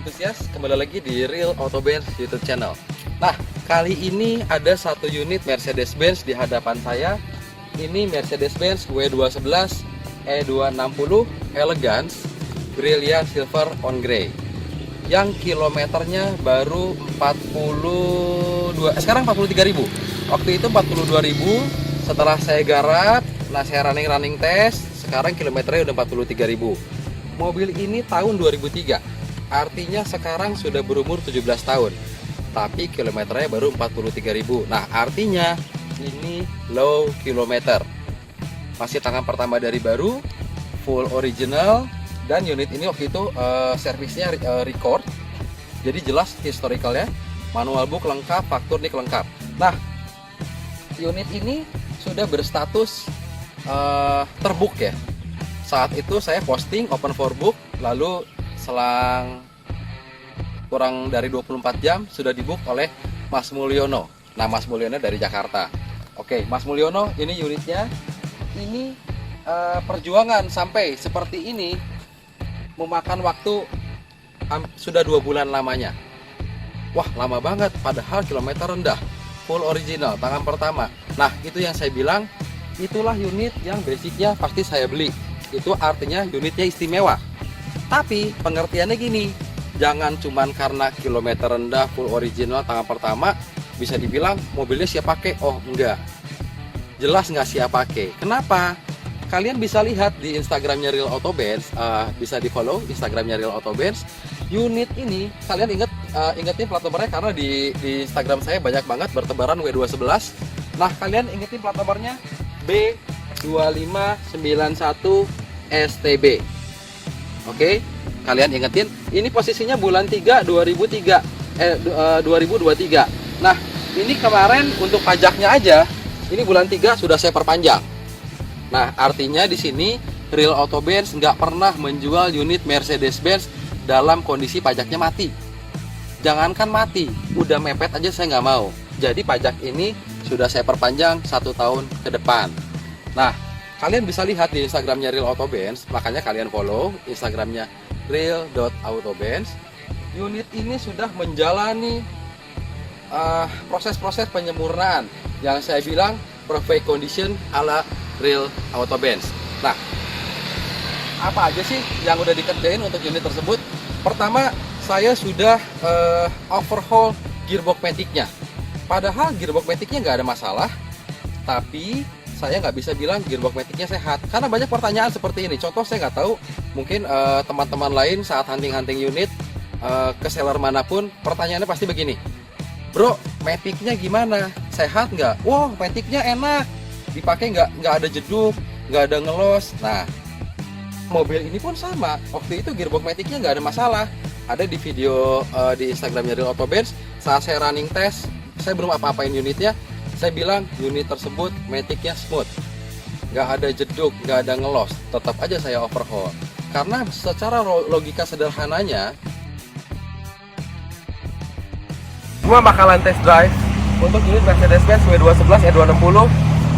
Enthusiast, kembali lagi di Real Auto Benz YouTube channel. Nah, kali ini ada satu unit Mercedes-Benz di hadapan saya. Ini Mercedes-Benz W211 E260 Elegance Brilliant Silver on Grey yang kilometernya baru sekarang 43.000. Waktu itu 42.000. Setelah saya garap, saya running test, sekarang kilometernya udah 43.000. Mobil ini tahun 2003. Artinya sekarang sudah berumur 17 tahun. Tapi kilometernya baru 43.000. Nah, artinya ini low kilometer. Masih tangan pertama dari baru, full original, dan unit ini waktu itu servisnya record. Jadi jelas historicalnya, manual book lengkap, faktur nik lengkap. Nah, unit ini sudah berstatus terbook ya. Saat itu saya posting open for book, lalu selang kurang dari 24 jam sudah dibook oleh Mas Mulyono. Nah, Mas Mulyono dari Jakarta. Oke, Mas Mulyono, ini unitnya. Ini perjuangan sampai seperti ini memakan waktu sudah 2 bulan lamanya. Wah, lama banget, padahal kilometer rendah, full original, tangan pertama. Nah, itu yang saya bilang, itulah unit yang basicnya pasti saya beli. Itu artinya unitnya istimewa. Tapi pengertiannya gini, jangan cuman karena kilometer rendah, full original, tangan pertama, bisa dibilang mobilnya siap pakai. Oh enggak, jelas nggak siap pakai. Kenapa? Kalian bisa lihat di Instagramnya Real Auto Benz, bisa di follow Instagramnya Real Auto Benz. Unit ini kalian ingetin plat nomornya, karena di Instagram saya banyak banget bertebaran W211. Nah, kalian ingetin plat nomornya B2591 STB. Oke, kalian ingetin, ini posisinya bulan 3 2023. Nah, ini kemarin untuk pajaknya aja, ini bulan 3 sudah saya perpanjang. Nah, artinya di sini Real Auto Benz nggak pernah menjual unit Mercedes-Benz dalam kondisi pajaknya mati. Jangankan mati, udah mepet aja saya nggak mau. Jadi pajak ini sudah saya perpanjang 1 tahun ke depan. Nah, kalian bisa lihat di Instagramnya Real Auto Benz, makanya kalian follow Instagramnya real.autobenz. Unit ini sudah menjalani proses-proses penyempurnaan yang saya bilang perfect condition ala Real Auto Benz. Nah, apa aja sih yang udah dikerjain untuk unit tersebut? Pertama, saya sudah overhaul gearbox matic-nya. Padahal gearbox matic-nya nggak ada masalah, tapi saya nggak bisa bilang gearbox matic-nya sehat, karena banyak pertanyaan seperti ini. Contoh, saya nggak tahu, mungkin teman-teman lain saat hunting unit ke seller manapun, pertanyaannya pasti begini, bro, matic-nya gimana, sehat nggak? Wow, matic-nya enak, dipakai nggak ada jeduk, nggak ada ngelos. Nah, mobil ini pun sama, waktu itu gearbox matic-nya nggak ada masalah. Ada di video di Instagramnya Real Auto Benz, saat saya running test, saya belum apa-apain unitnya, saya bilang unit tersebut matic-nya smooth, nggak ada jeduk, nggak ada ngelos. Tetap aja saya overhaul, karena secara logika sederhananya, gua bakalan test drive untuk unit Mercedes-Benz W211 E260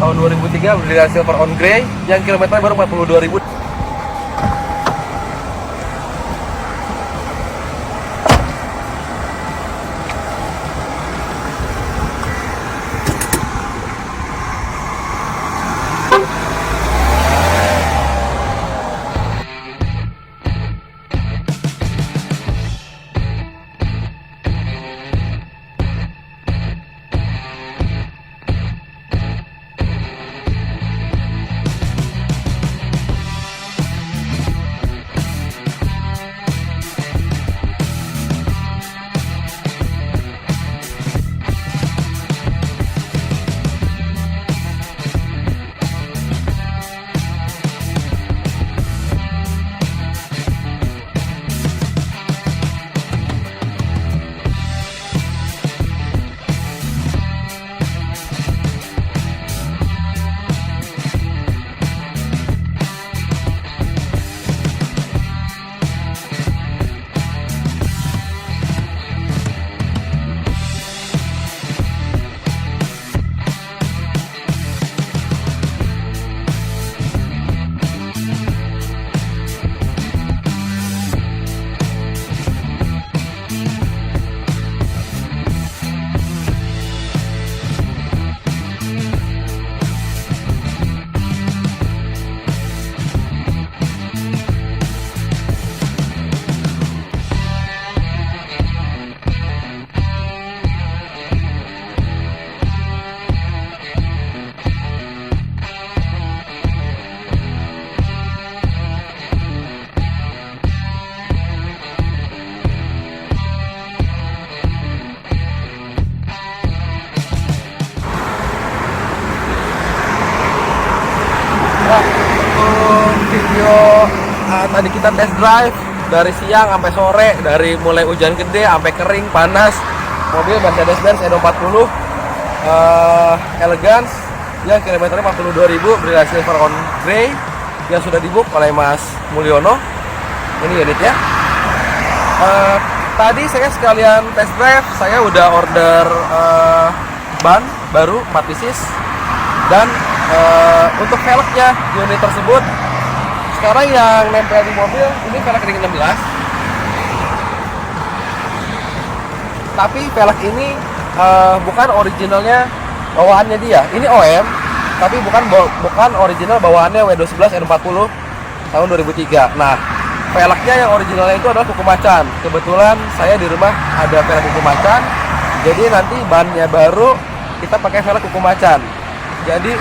tahun 2003 Brilliant Silver on Grey yang kilometernya baru 42.000. tadi kita test drive dari siang sampai sore, dari mulai hujan gede sampai kering panas. Mobil Mercedes-Benz E240 Elegance yang kilometernya 42.000, berhasil silver on grey yang sudah dibook oleh Mas Mulyono. Ini unitnya. Tadi saya sekalian test drive, saya udah order ban baru 4 pieces, dan untuk velgnya di unit tersebut sekarang yang nempel di mobil ini velg ring 16, tapi velg ini bukan originalnya bawaannya dia. Ini OM, tapi bukan original bawaannya W211 N40 tahun 2003. Nah, velgnya yang originalnya itu adalah kuku macan. Kebetulan saya di rumah ada velg kuku macan, jadi nanti bannya baru kita pakai velg kuku macan. Jadi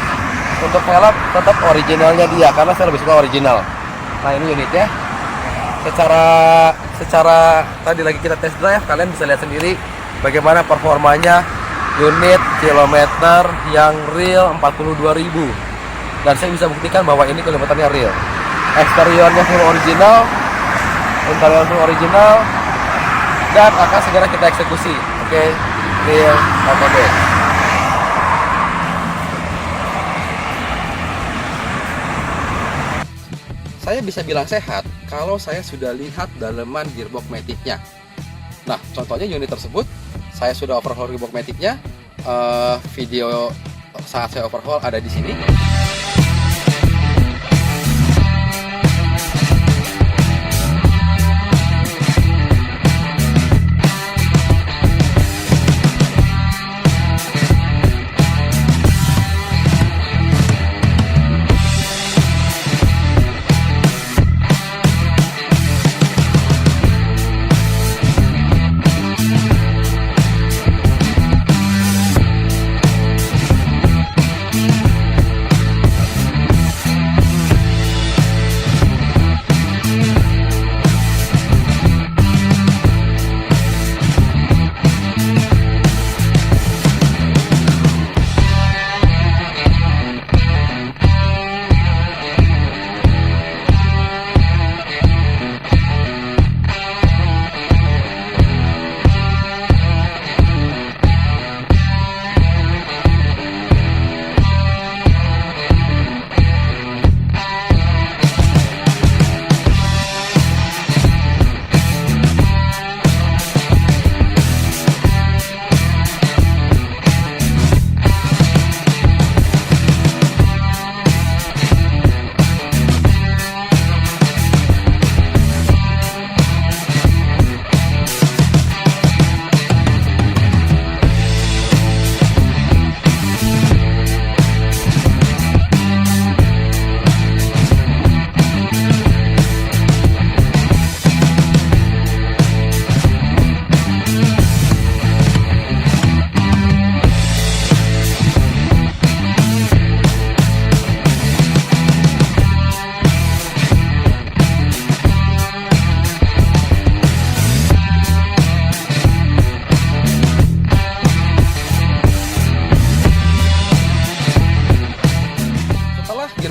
untuk velg tetap originalnya dia, karena saya lebih suka original. Nah, ini unitnya. Secara tadi lagi kita test drive, kalian bisa lihat sendiri bagaimana performanya unit kilometer yang real 42.000, dan saya bisa buktikan bahwa ini kilometernya real. Eksteriornya full original, interior full original, dan akan segera kita eksekusi. Oke, real OTB. Saya bisa bilang sehat kalau saya sudah lihat daleman gearbox matic-nya. Nah, contohnya unit tersebut saya sudah overhaul gearbox matic-nya. Video saat saya overhaul ada di sini.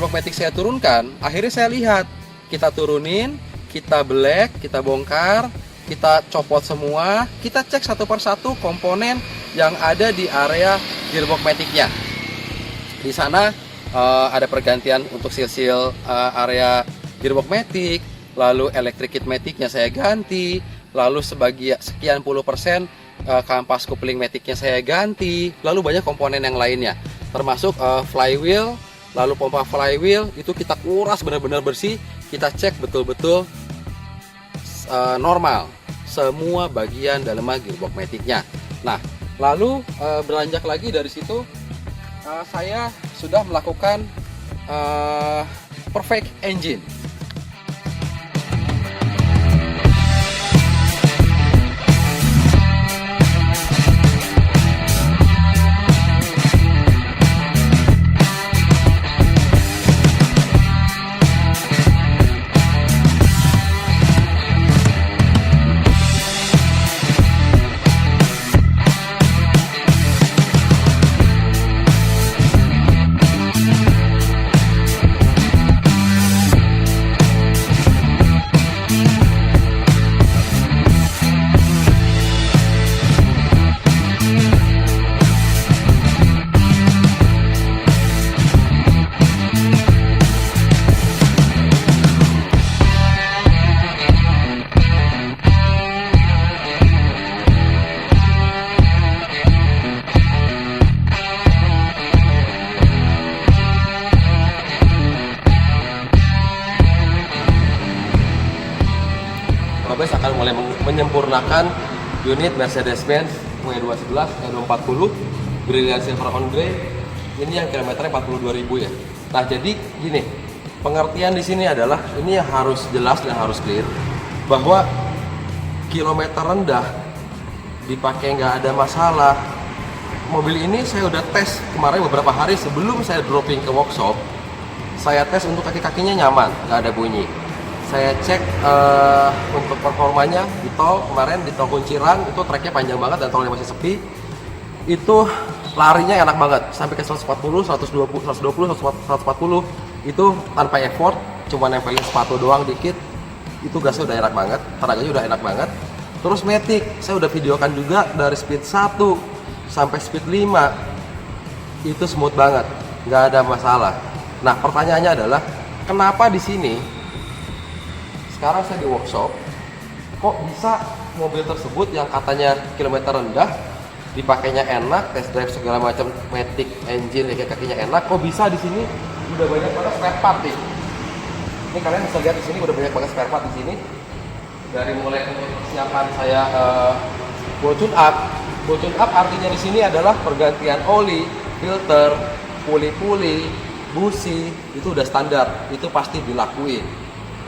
Matic saya turunkan, akhirnya saya lihat, kita turunin, kita black, kita bongkar, kita copot semua, kita cek satu persatu komponen yang ada di area gearbox matic-nya. Di sana ada pergantian untuk seal-seal area gearbox matic, lalu electric kit matic-nya saya ganti, lalu sekian puluh persen kampas coupling matic-nya saya ganti, lalu banyak komponen yang lainnya, termasuk flywheel. Lalu pompa flywheel itu kita kuras benar-benar bersih, kita cek betul-betul normal semua bagian daleman gearbox matic-nya. Nah, lalu beranjak lagi dari situ, saya sudah melakukan perfect engine. menyempurnakan unit Mercedes-Benz W211 E240 Brilliant Silver on Grey. Ini yang kilometernya 42.000 ya. Nah, jadi gini, pengertian di sini adalah ini yang harus jelas dan harus clear bahwa kilometer rendah dipakai nggak ada masalah. Mobil ini saya udah tes kemarin beberapa hari sebelum saya dropping ke workshop. Saya tes untuk kaki-kakinya nyaman, nggak ada bunyi. Saya cek untuk performanya di tol kemarin, di tol Kunciran itu treknya panjang banget dan tolnya masih sepi. Itu larinya enak banget sampai ke 140, 120, 140 itu tanpa effort, cuma nempelin sepatu doang dikit. Itu gasnya udah enak banget, tenaganya udah enak banget. Terus matic, saya udah videokan juga dari speed 1 sampai speed 5 itu smooth banget, nggak ada masalah. Nah, pertanyaannya adalah kenapa di sini sekarang saya di workshop kok bisa mobil tersebut yang katanya kilometer rendah dipakainya enak, test drive segala macam, matic, engine, kakinya enak, kok bisa di sini udah banyak banget spare part nih. Ini kalian bisa lihat di sini udah banyak banget spare part di sini. Dari mulai untuk persiapan saya tune up. Tune up artinya di sini adalah pergantian oli, filter, puli-puli, busi, itu udah standar, itu pasti dilakuin.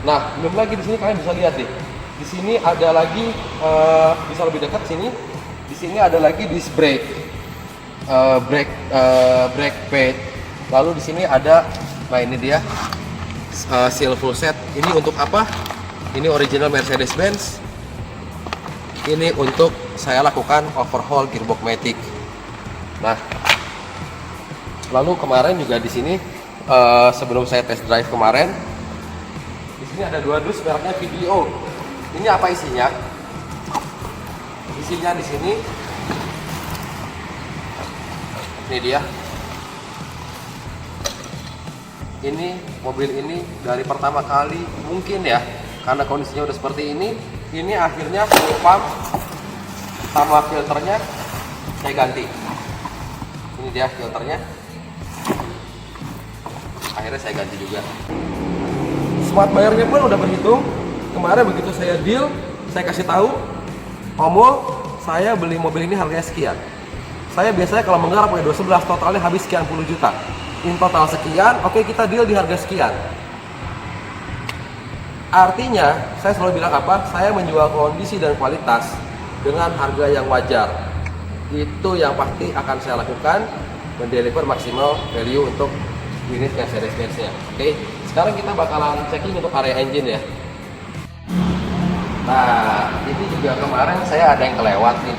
Nah, belum lagi di sini kalian bisa lihat deh. Di sini ada lagi bisa lebih dekat sini. Di sini ada lagi disc brake, brake pad. Lalu di sini ada, nah ini dia seal full set. Ini untuk apa? Ini original Mercedes-Benz. Ini untuk saya lakukan overhaul gearbox matic. Nah, lalu kemarin juga di sini sebelum saya test drive kemarin, di sini ada dua dus mereknya VDO. Ini apa isinya? Isinya di sini, ini dia. Ini mobil ini dari pertama kali mungkin ya, karena kondisinya udah seperti ini akhirnya full pump sama filternya saya ganti. Ini dia filternya, akhirnya saya ganti juga. Smart bayarnya pun udah berhitung. Kemarin begitu saya deal, saya kasih tahu omong saya beli mobil ini harganya sekian. Saya biasanya kalau menggarap pakai 211 totalnya habis sekian puluh juta. In total sekian, oke kita deal di harga sekian. Artinya, saya selalu bilang apa? Saya menjual kondisi dan kualitas dengan harga yang wajar. Itu yang pasti akan saya lakukan, mendeliver maksimal value untuk unit Mercedes-Benz-nya. Oke, sekarang kita bakalan checking untuk area engine ya. Nah, ini juga kemarin saya ada yang kelewat nih.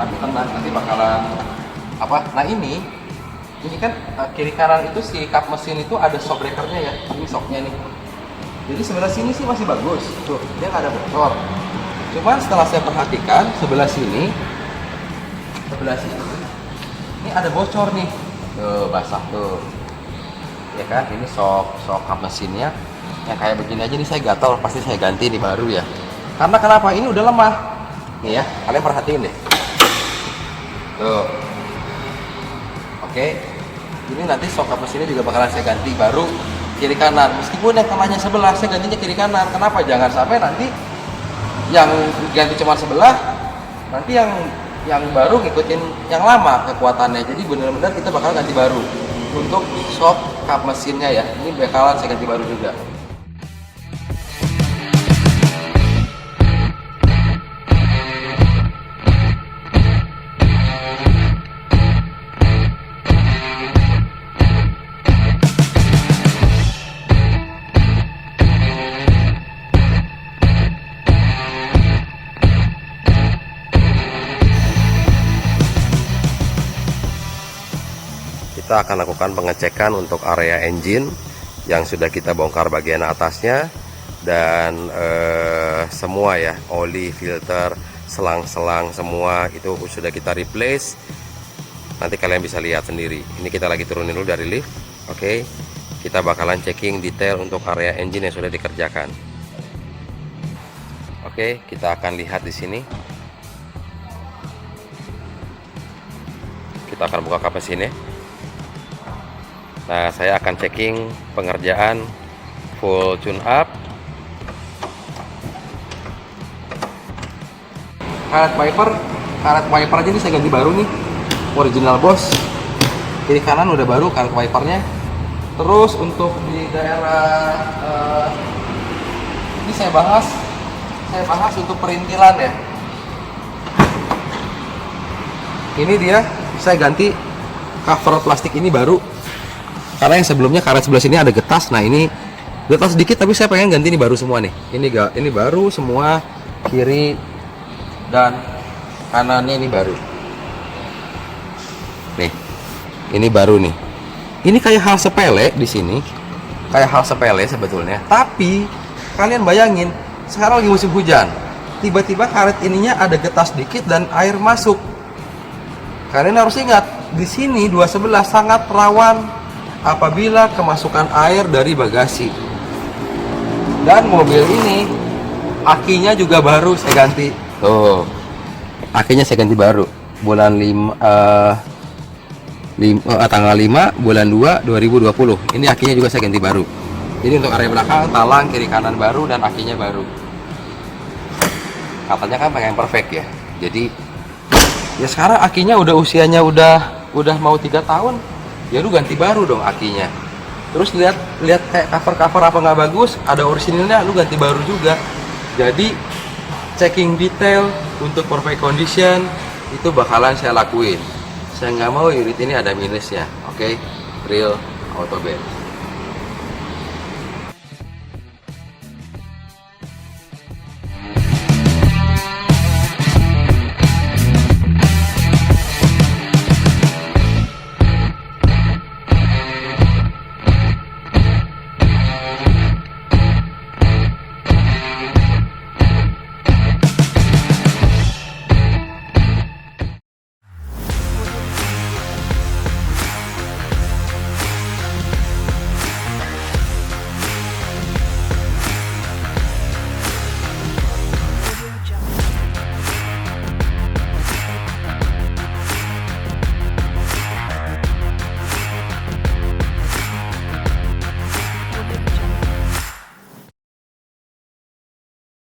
Tapi tenang, nanti bakalan apa? Nah ini kan kiri kanan itu si kap mesin itu ada shock breakernya ya. Ini shocknya nih. Jadi sebelah sini sih masih bagus, tuh dia nggak ada bocor. Cuman setelah saya perhatikan sebelah sini, ini ada bocor nih, tuh basah tuh, ya kan? Ini shock kap mesinnya, yang kayak begini aja nih saya gatal, pasti saya ganti ini baru ya. Karena kenapa? Ini udah lemah, nih ya, kalian perhatiin deh, tuh. Oke, ini nanti shock kap mesinnya juga bakalan saya ganti baru. Kiri kanan, meskipun yang tanahnya sebelah saya gantinya kiri kanan. Kenapa? Jangan sampai nanti yang ganti cuma sebelah, nanti yang baru ngikutin yang lama kekuatannya. Jadi benar-benar kita bakal ganti baru untuk shock kap mesinnya ya. Ini bakalan saya ganti baru juga. Kita akan lakukan pengecekan untuk area engine yang sudah kita bongkar bagian atasnya dan semua ya, oli, filter, selang-selang semua itu sudah kita replace. Nanti kalian bisa lihat sendiri. Ini kita lagi turunin dulu dari lift. Oke, kita bakalan checking detail untuk area engine yang sudah dikerjakan. Oke, kita akan lihat di sini. Kita akan buka kap mesinnya. Nah, saya akan checking pengerjaan full tune up. karet wiper aja nih saya ganti baru nih, original bos. Kiri kanan udah baru karet wipernya. Terus untuk di daerah ini saya bahas untuk perintilan ya. Ini dia, saya ganti cover plastik ini baru, karena yang sebelumnya karet sebelah sini ada getas. Nah ini getas sedikit, tapi saya pengen ganti ini baru semua nih. Ini baru semua, kiri dan kanannya ini baru. Nih, ini baru nih. Ini kayak hal sepele di sini, kayak hal sepele sebetulnya. Tapi kalian bayangin, sekarang lagi musim hujan, tiba-tiba karet ininya ada getas sedikit dan air masuk. Kalian harus ingat, di sini 211 sangat rawan apabila kemasukan air dari bagasi. Dan mobil ini akinya juga baru saya ganti. Tuh, akinya saya ganti baru bulan tanggal 5 bulan 2 2020. Ini akinya juga saya ganti baru. Ini untuk area belakang, talang, kiri kanan baru, dan akinya baru. Katanya kan pengen perfect ya. Jadi ya sekarang akinya udah usianya udah mau 3 tahun, ya lu ganti baru dong akinya. Terus lihat kayak cover apa nggak bagus, ada orisinilnya, lu ganti baru juga. Jadi checking detail untuk perfect condition itu bakalan saya lakuin. Saya nggak mau unit ini ada minusnya. Oke, Real Auto Bed.